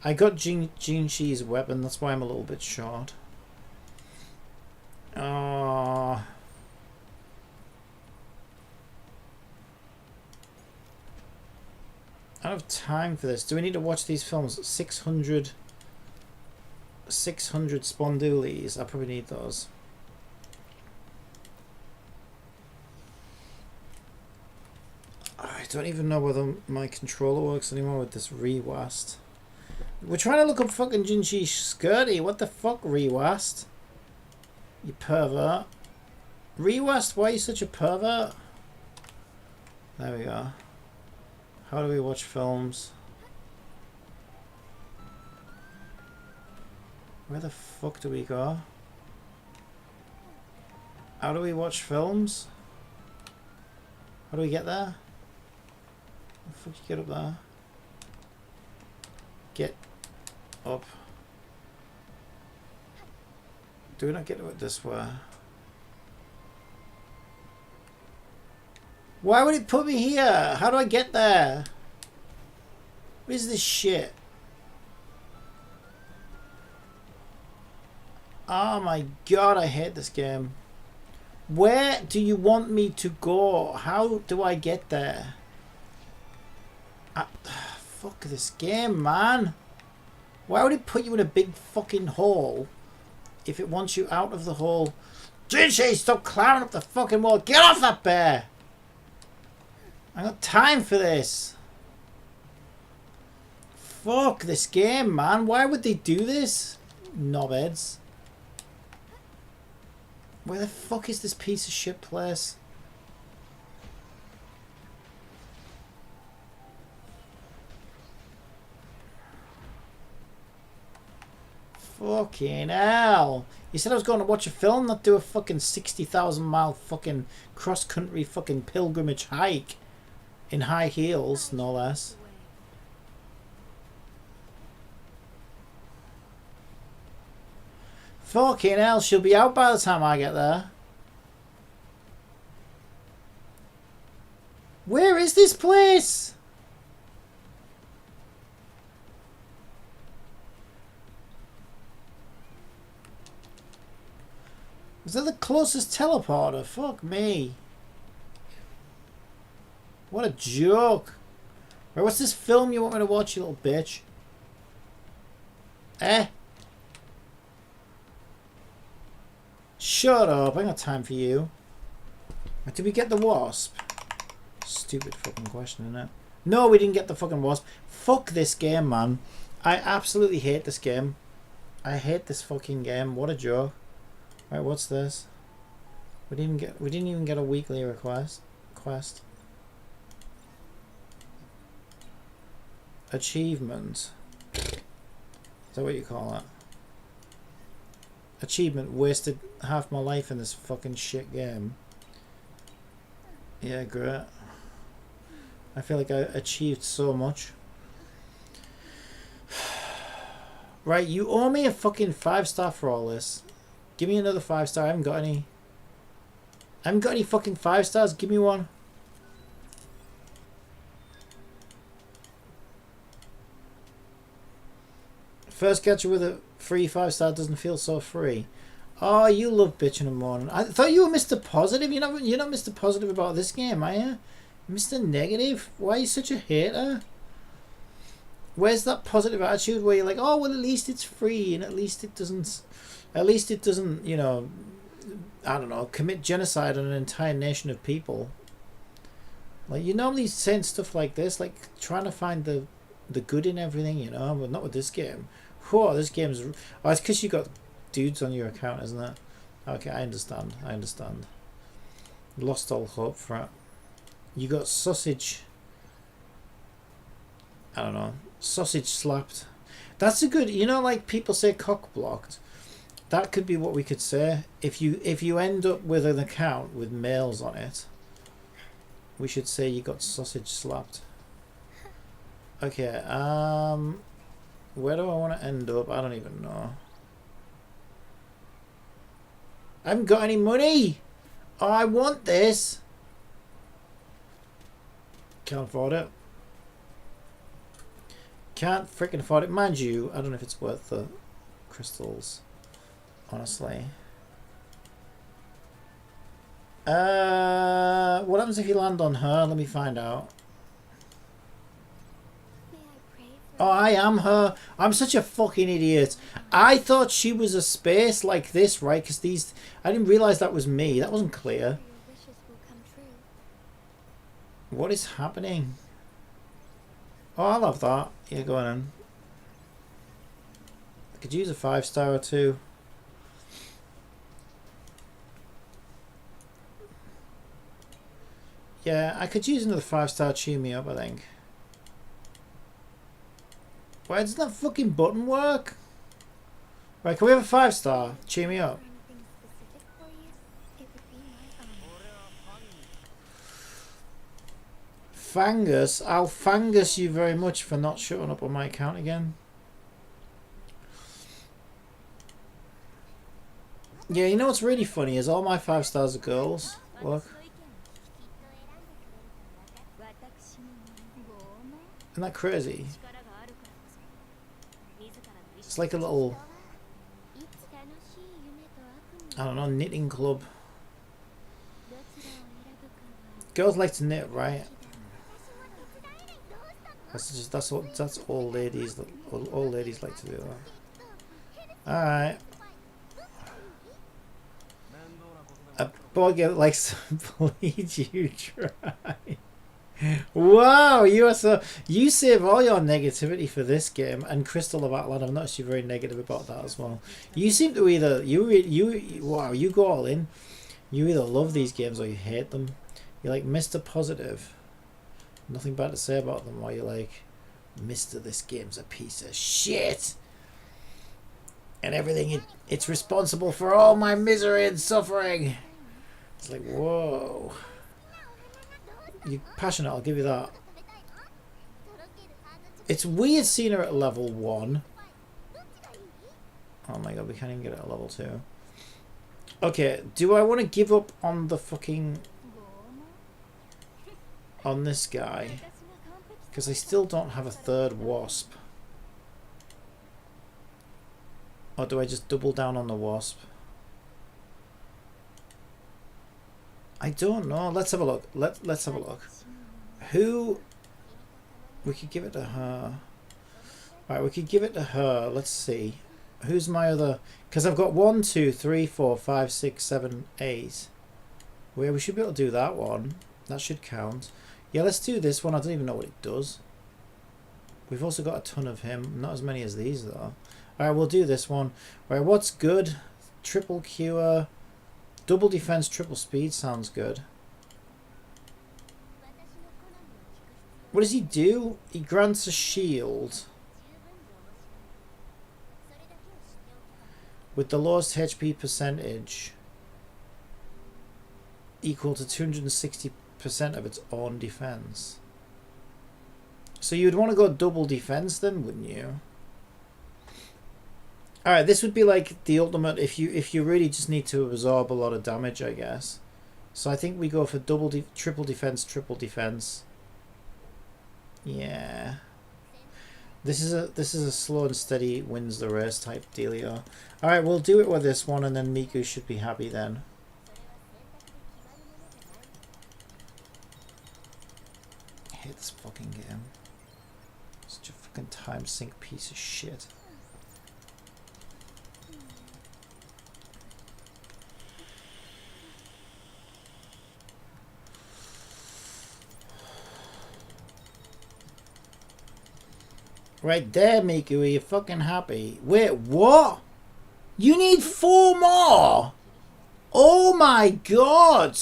I got Jin-Shi's weapon, that's why I'm a little bit short. Oh. I don't have time for this. Do we need to watch these films? 600 spondoolies. I probably need those. I don't even know whether my controller works anymore with this rewast. We're trying to look up fucking Jinshi Skirty. What the fuck, rewast? You pervert. Rewast, why are you such a pervert? There we go. How do we watch films? Where the fuck do we go? How do we watch films? How do we get there? How the fuck do you get up there? Get up. Do we not get to it this way? Why would it put me here? How do I get there? What is this shit? Oh my god, I hate this game. Where do you want me to go? How do I get there? Fuck this game, man. Why would it put you in a big fucking hole if it wants you out of the hole? Jinshi, stop climbing up the fucking wall. Get off that bear. I got time for this. Fuck this game, man. Why would they do this? Knobheads. Where the fuck is this piece of shit place? Fucking hell. You said I was going to watch a film, not do a fucking 60,000 mile fucking cross-country fucking pilgrimage hike. In high heels, no less. Fucking hell, she'll be out by the time I get there. Where is this place? Is that the closest teleporter? Fuck me. What a joke. Right, what's this film you want me to watch, you little bitch? Eh? Shut up, I ain't got time for you. Did we get the wasp? Stupid fucking question, isn't it? No, we didn't get the fucking wasp. Fuck this game, man. I absolutely hate this game. I hate this fucking game. What a joke. Right, what's this? We didn't even get a weekly request. Achievement. Is that what you call it? Achievement, wasted half my life in this fucking shit game. Yeah, great. I feel like I achieved so much. Right, you owe me a fucking 5-star for all this. Give me another 5-star. I haven't got any. I haven't got any fucking 5 stars. Give me one. First catcher with a free 5-star doesn't feel so free. Oh, you love bitching and moaning. I thought you were Mr. Positive. You're not Mr. Positive about this game, are you? Mr. Negative? Why are you such a hater? Where's that positive attitude where you're like, oh well, at least it's free and at least it doesn't, you know, I don't know, commit genocide on an entire nation of people. Like, you're normally saying stuff like this, like trying to find the good in everything, you know, but not with this game. Whoa, this game's... Oh, it's because you got dudes on your account, isn't it? Okay, I understand. Lost all hope for it. You got sausage... I don't know. Sausage slapped. That's a good... You know, like people say cock blocked. That could be what we could say. If you end up with an account with males on it, we should say you got sausage slapped. Okay, where do I want to end up? I don't even know. I haven't got any money! Oh, I want this! Can't afford it. Can't freaking afford it. Mind you, I don't know if it's worth the crystals. Honestly. What happens if you land on her? Let me find out. Oh, I am her. I'm such a fucking idiot. I thought she was a space like this, right? Because these... I didn't realise that was me. That wasn't clear. What is happening? Oh, I love that. Yeah, go on. I could use a 5-star or two. Yeah, I could use another 5-star. Cheer me up, I think. Why does that fucking button work? Right, can we have a 5-star? Cheer me up. Fangus? I'll fangus you very much for not shutting up on my account again. Yeah, you know what's really funny is all my 5 stars are girls. Look. Isn't that crazy? It's like a little, I don't know, knitting club. Girls like to knit, right? That's all ladies like to do that. Alright. A boy that likes to bleed you dry. Wow, you are so... You save all your negativity for this game, and Crystal of Atlan, I've noticed you're very negative about that as well. You seem to either... Wow, you go all in. You either love these games or you hate them. You're like Mr. Positive. Nothing bad to say about them, or you're like, Mr. This game's a piece of shit. And everything it's responsible for all my misery and suffering. It's like, whoa. You're passionate, I'll give you that. It's weird seeing her at level 1. Oh my god, we can't even get it at level 2. Okay, do I want to give up on the fucking... on this guy? Because I still don't have a 3rd wasp. Or do I just double down on the wasp? I don't know. Let's have a look. Let's have a look. Who... We could give it to her. Right, we could give it to her. Let's see. Who's my other... Because I've got 1, 2, 3, 4, 5, 6, 7, 8. Where we should be able to do that one. That should count. Yeah, let's do this one. I don't even know what it does. We've also got a ton of him. Not as many as these, though. Alright, we'll do this one. Alright, what's good? Triple cure. Double defense, triple speed sounds good. What does he do? He grants a shield. with the lowest HP percentage equal to 260% of its own defense. So you'd want to go double defense then, wouldn't you? Alright, this would be like the ultimate if you really just need to absorb a lot of damage, I guess. So I think we go for triple defense. Yeah. This is a slow and steady wins the race type dealio. Alright, we'll do it with this one and then Miku should be happy then. I hate this fucking game. Such a fucking time sink piece of shit. Right there, Miku, are you fucking happy? Wait, what? You need 4 more? Oh my god!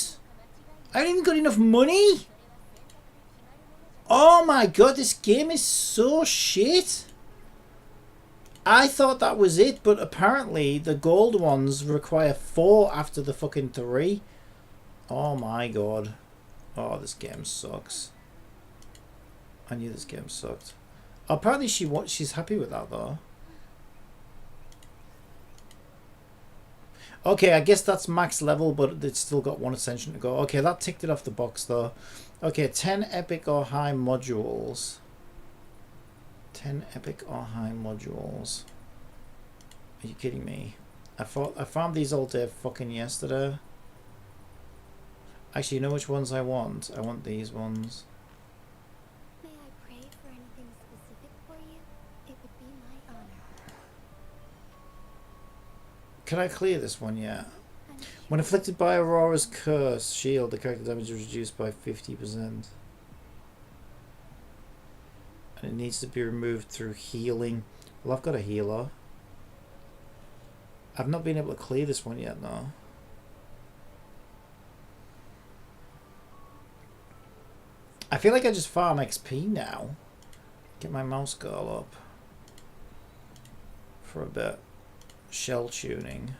I haven't even got enough money? Oh my god, this game is so shit. I thought that was it, but apparently the gold ones require 4 after the fucking 3. Oh my god. Oh, this game sucks. I knew this game sucked. Apparently she's happy with that though. Okay, I guess that's max level, but it's still got 1 ascension to go. Okay, that ticked it off the box though. Okay, 10 epic or high modules. 10 epic or high modules. Are you kidding me? I found these all day fucking yesterday. Actually, you know which ones I want? I want these ones. May I pray for anything specific for you? It would be my honor. Can I clear this one yet? When afflicted by Aurora's curse shield, the character damage is reduced by 50%. And it needs to be removed through healing. Well, I've got a healer. I've not been able to clear this one yet, though. I feel like I just farm XP now. Get my mouse girl up. For a bit. Shell tuning.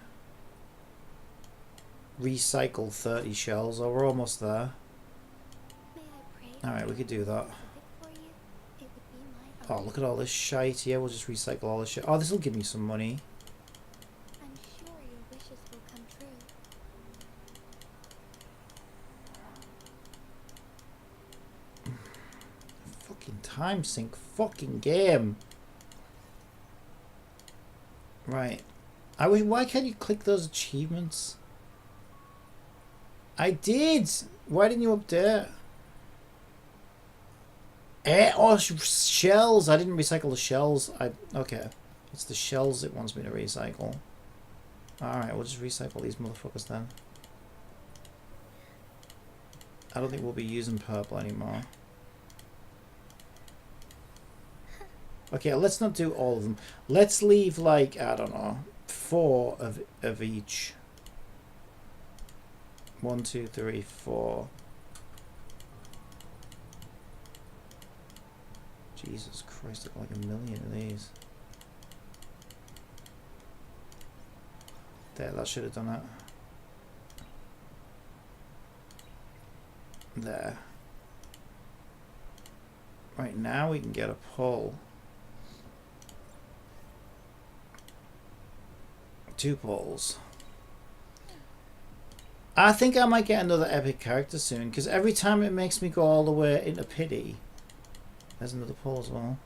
Recycle 30 shells. Oh, we're almost there. Alright, we could do that. Oh, look at all this shite. Yeah, we'll just recycle all this shit. Oh, this will give me some money. I'm sure your wishes will come true. Fucking time sink. Fucking game. Right. Why can't you click those achievements? I did! Why didn't you update? Oh, shells! I didn't recycle the shells. Okay. It's the shells it wants me to recycle. Alright, we'll just recycle these motherfuckers then. I don't think we'll be using purple anymore. Okay, let's not do all of them. Let's leave like, I don't know, 4 of each. 1, 2, 3, 4. Jesus Christ, I've got like a million of these. There, that should have done it. There. Right, now we can get a pull. 2 pulls. I think I might get another epic character soon, because every time it makes me go all the way into pity. There's another pull as well.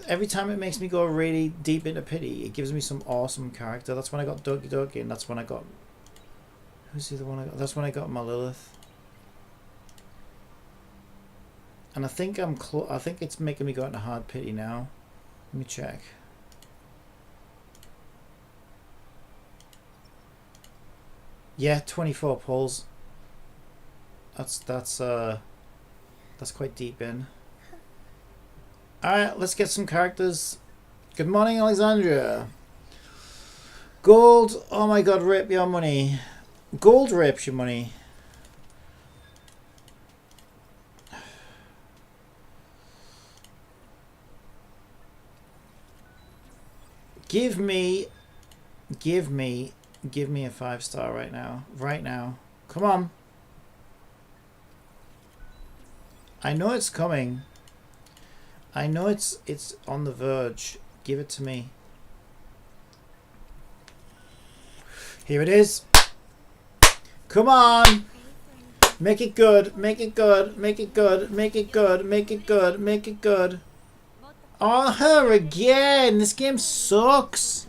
Every time it makes me go really deep into pity, it gives me some awesome character. That's when I got Doki Doki, and that's when I got... Who's the other one I got? That's when I got my Lilith. And I think I think it's making me go into hard pity now. Let me check. Yeah, 24 pulls. That's quite deep in. Alright, let's get some characters. Good morning, Alexandria. Gold, oh my god, rape your money. Gold rapes your money. Give me Give me a 5-star right now. Right now. Come on. I know it's coming. I know it's on the verge. Give it to me. Here it is. Come on. Make it good. Make it good. Make it good. Make it good. Make it good. Make it good. Oh, her again. This game sucks.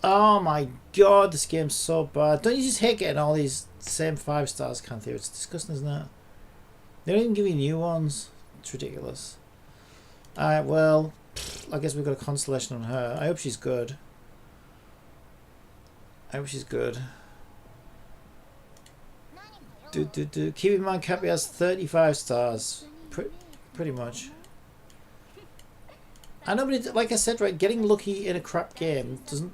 Oh my god, this game's so bad. Don't you just hate getting all these same 5 stars, can't you? It's disgusting, isn't it? They don't even give you new ones. It's ridiculous. Alright, well, I guess we've got a consolation on her. I hope she's good. I hope she's good. Keep in mind, Cappy has 35 stars. Pretty much. I know, but like I said, right, getting lucky in a crap game doesn't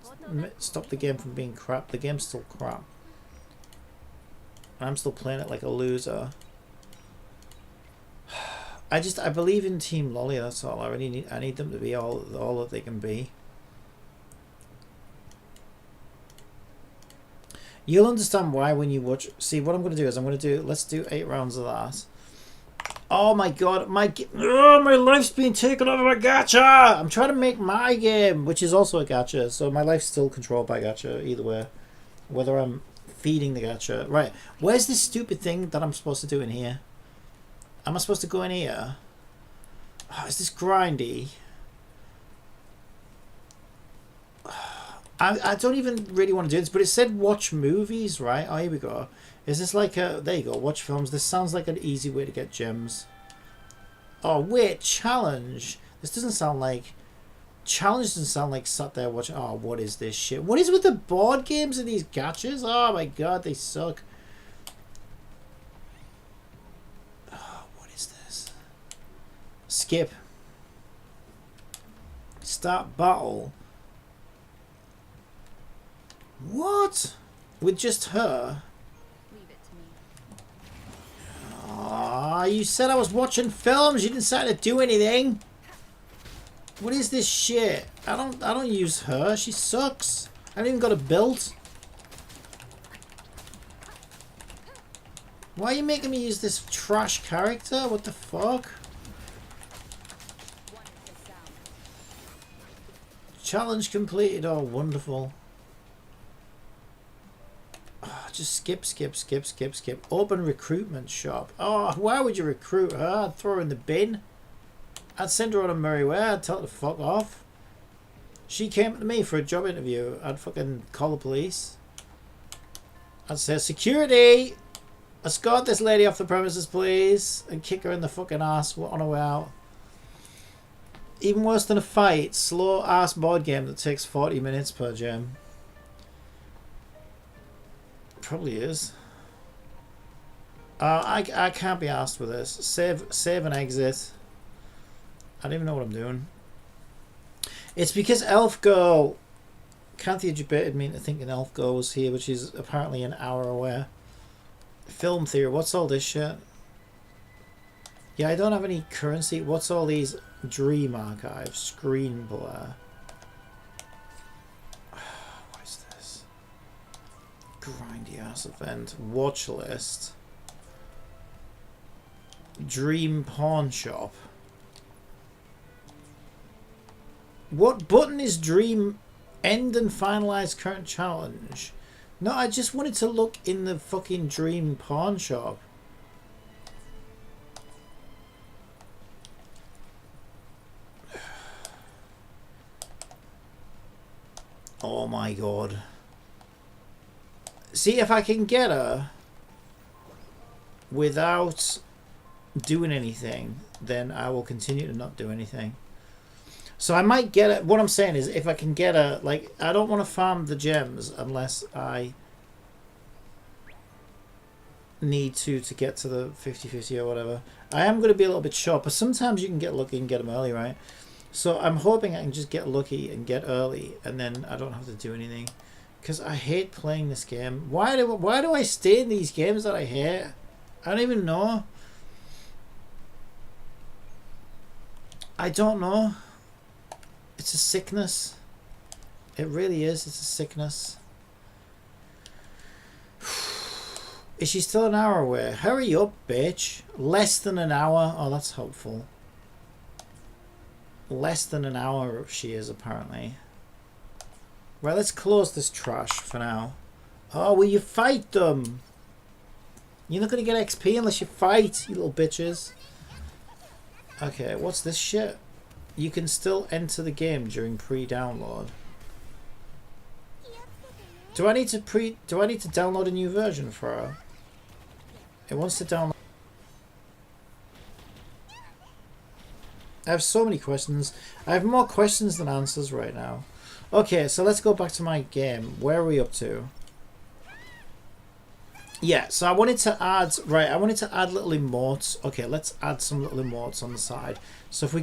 stop the game from being crap. The game's still crap. And I'm still playing it like a loser. I believe in Team Lolly, that's all. I need them to be all that they can be. You'll understand why when you watch. See, what I'm going to do is let's do 8 rounds of that. Oh my god, my life's being taken over by gacha. I'm trying to make my game, which is also a gacha, so my life's still controlled by gacha either way, whether I'm feeding the gacha. Right, where's this stupid thing that I'm supposed to do in here? Am I supposed to go in here? Oh, is this grindy? I don't even really want to do this, but it said watch movies, right? Oh, here we go. Is this like a... There you go, watch films. This sounds like an easy way to get gems. Oh, wait, challenge. This doesn't sound like... Challenge doesn't sound like sat there watching... Oh, what is this shit? What is with the board games and these gachas? Oh my god, they suck. Oh, what is this? Skip. Start battle. What? With just her? Aw, you said I was watching films. You didn't say to do anything. What is this shit? I don't use her. She sucks. I haven't even got a build. Why are you making me use this trash character? What the fuck? Challenge completed. Oh, wonderful. Just skip. Open recruitment shop. Oh, why would you recruit her? I'd throw her in the bin. I'd send her on a merry way. I'd tell her to fuck off. She came to me for a job interview. I'd fucking call the police. I'd say, security! Escort this lady off the premises, please. And kick her in the fucking ass on her way out. Even worse than a fight. Slow ass board game that takes 40 minutes per gem. Probably is. I can't be asked with this. Save and exit. I don't even know what I'm doing. It's because Elf Girl. Cynthia debated me into thinking Elf Girl was here, which is apparently an hour away. Film theory. What's all this shit? Yeah, I don't have any currency. What's all these dream archive screen blur? What is this? Grindy ass event. Watch list. Dream pawn shop. What button is dream end and finalize current challenge? No, I just wanted to look in the fucking dream pawn shop. Oh my god. See, if I can get her without doing anything, then I will continue to not do anything. So I might get it. What I'm saying is, if I can get her, like, I don't want to farm the gems unless I need to get to the 50-50 or whatever. I am going to be a little bit short, but sometimes you can get lucky and get them early, right? So I'm hoping I can just get lucky and get early, and then I don't have to do anything. Because I hate playing this game. Why do I stay in these games that I hate? I don't even know. I don't know. It's a sickness. It really is. It's a sickness. Is she still an hour away? Hurry up, bitch. Less than an hour. Oh, that's helpful. Less than an hour she is, apparently. Right, let's close this trash for now. Oh, will you fight them? You're not going to get XP unless you fight, you little bitches. Okay, what's this shit? You can still enter the game during pre-download. Do I need to download a new version for her? It wants to download. I have so many questions. I have more questions than answers right now. Okay, so let's go back to my game. Where are we up to? Yeah, so I wanted to add, right, I wanted to add little emotes. Okay, let's add some little emotes on the side. So if we